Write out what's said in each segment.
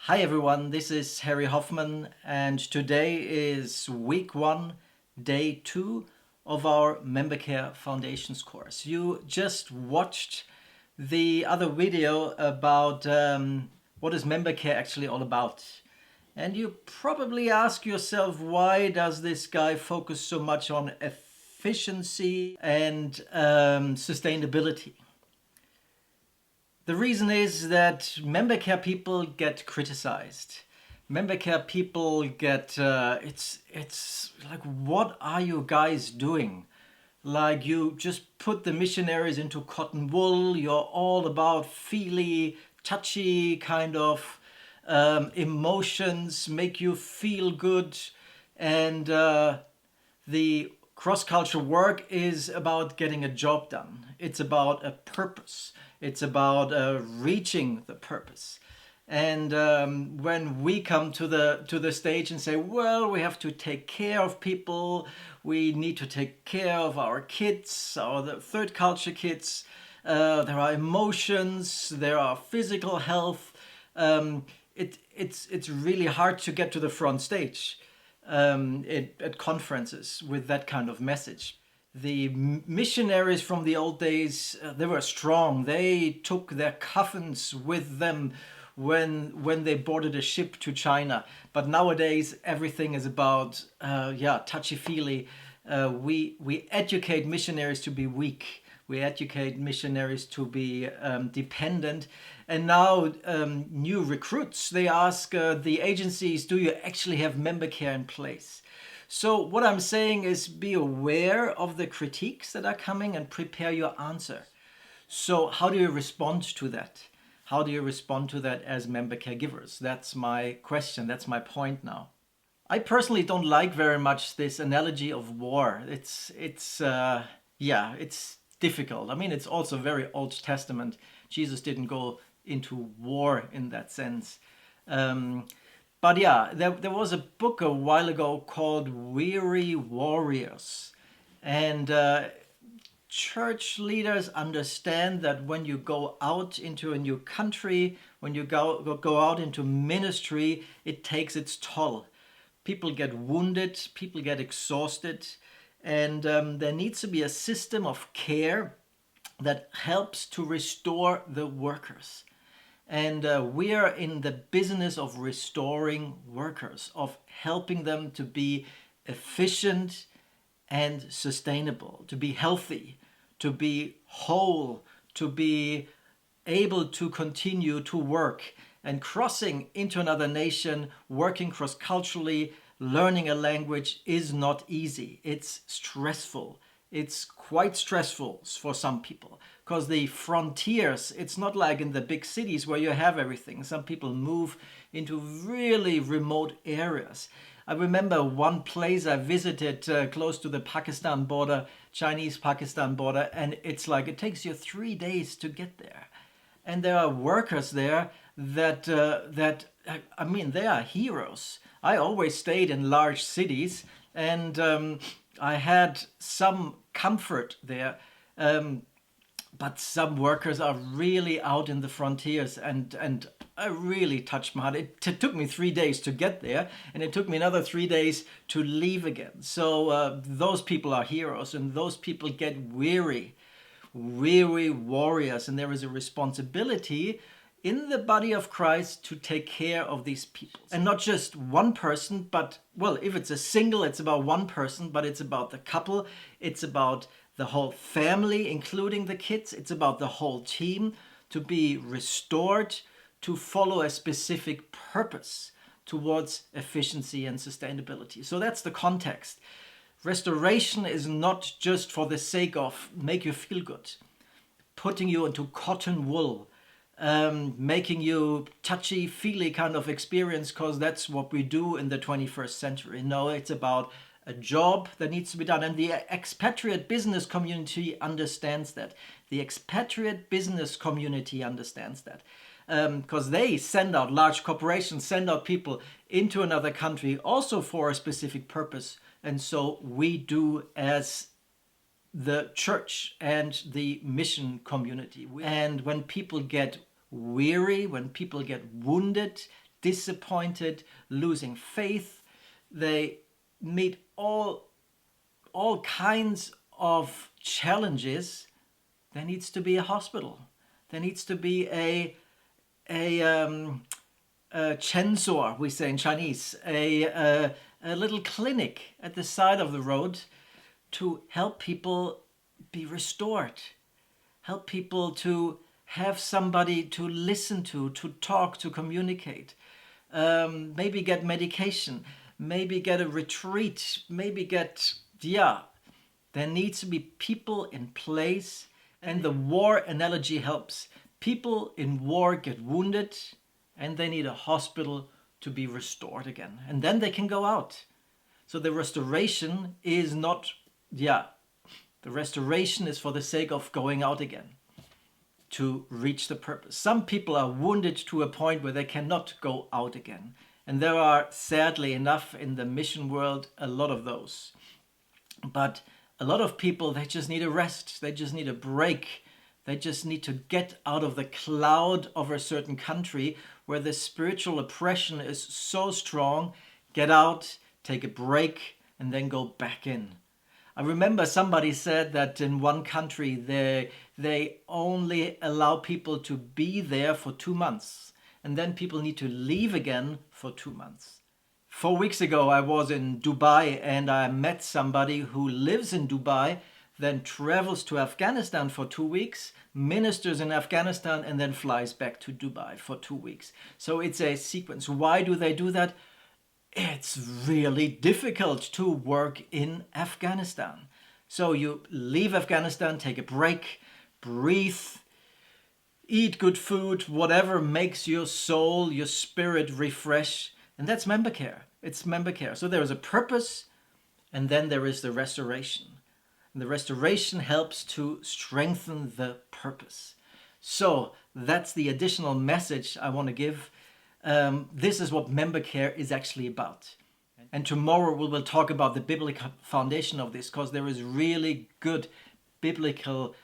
Hi everyone, this is Harry Hoffman, and today is week 1, day 2 of our MemberCare Foundations course. You just watched the other video about what is MemberCare actually all about. And you probably ask yourself, why does this guy focus so much on efficiency and sustainability? The reason is that member care people get criticized. Member care people get it's like, what are you guys doing? Like, you just put the missionaries into cotton wool. You're all about feely, touchy kind of emotions, make you feel good, and the cross-cultural work is about getting a job done. It's about a purpose. It's about reaching the purpose. And when we come to the stage and say, well, we have to take care of people, we need to take care of our kids, the third culture kids, there are emotions, there are physical health. It's really hard to get to the front stage at conferences with that kind of message. The missionaries from the old days, they were strong. They took their coffins with them when they boarded a ship to China. But nowadays everything is about touchy-feely. We educate missionaries to be weak. We educate missionaries to be dependent. And now new recruits, they ask the agencies, do you actually have member care in place? So what I'm saying is, be aware of the critiques that are coming and prepare your answer. So how do you respond to that? How do you respond to that as member caregivers? That's my question. That's my point now. I personally don't like very much this analogy of war. It's difficult. I mean, it's also very Old Testament. Jesus didn't go into war in that sense. But yeah, there was a book a while ago called Weary Warriors. And church leaders understand that when you go out into a new country, when you go out into ministry, it takes its toll. People get wounded, people get exhausted, and there needs to be a system of care that helps to restore the workers. And we are in the business of restoring workers, of helping them to be efficient and sustainable, to be healthy, to be whole, to be able to continue to work. And crossing into another nation, working cross-culturally, learning a language is not easy. It's stressful. It's quite stressful for some people, because the frontiers, it's not like in the big cities where you have everything. Some people move into really remote areas. I remember one place I visited close to the Pakistan border, Chinese-Pakistan border, and it's like it takes you 3 days to get there. And there are workers there that I mean, they are heroes. I always stayed in large cities, and I had some comfort there. But some workers are really out in the frontiers, and I really touched my heart. It took me 3 days to get there, and it took me another 3 days to leave again. So those people are heroes, and those people get weary warriors, and there is a responsibility in the body of Christ to take care of these people. And not just one person, but, well, if it's a single, it's about one person, but it's about the couple, it's about the whole family, including the kids, it's about the whole team to be restored, to follow a specific purpose towards efficiency and sustainability. So that's the context. Restoration is not just for the sake of make you feel good, putting you into cotton wool, making you touchy-feely kind of experience, because that's what we do in the 21st century. No, it's about a job that needs to be done. And the expatriate business community understands that. The expatriate business community understands that. Because they send out, large corporations send out people into another country also for a specific purpose. And so we do as the church and the mission community. And when people get weary, when people get wounded, disappointed, losing faith. They meet all kinds of challenges. There needs to be a hospital. There needs to be a censor, we say in Chinese, a little clinic at the side of the road to help people be restored, help people to have somebody to listen to talk, to communicate, maybe get medication, maybe get a retreat, maybe get, there needs to be people in place. And the war analogy helps. People in war get wounded and they need a hospital to be restored again. And then they can go out. So the restoration is not, the restoration is for the sake of going out again to reach the purpose. Some people are wounded to a point where they cannot go out again. And there are, sadly enough, in the mission world, a lot of those. But a lot of people, they just need a rest. They just need a break. They just need to get out of the cloud of a certain country where the spiritual oppression is so strong. Get out, take a break, and then go back in. I remember somebody said that in one country they only allow people to be there for 2 months. And then people need to leave again for 2 months. 4 weeks ago I was in Dubai and I met somebody who lives in Dubai, then travels to Afghanistan for 2 weeks, ministers in Afghanistan, and then flies back to Dubai for 2 weeks. So it's a sequence. Why do they do that? It's really difficult to work in Afghanistan. So you leave Afghanistan, take a break, breathe, eat good food, whatever makes your soul, your spirit refresh. And that's member care. It's member care. So there is a purpose, and then there is the restoration. And the restoration helps to strengthen the purpose. So that's the additional message I want to give. This is what member care is actually about. And tomorrow we will talk about the biblical foundation of this, because there is really good biblical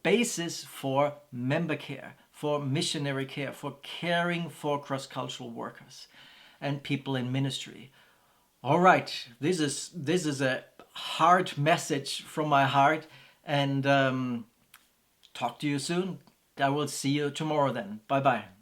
basis for member care, for missionary care, for caring for cross-cultural workers and people in ministry. All right, this is a hard message from my heart, and talk to you soon. I will see you tomorrow then. Bye-bye.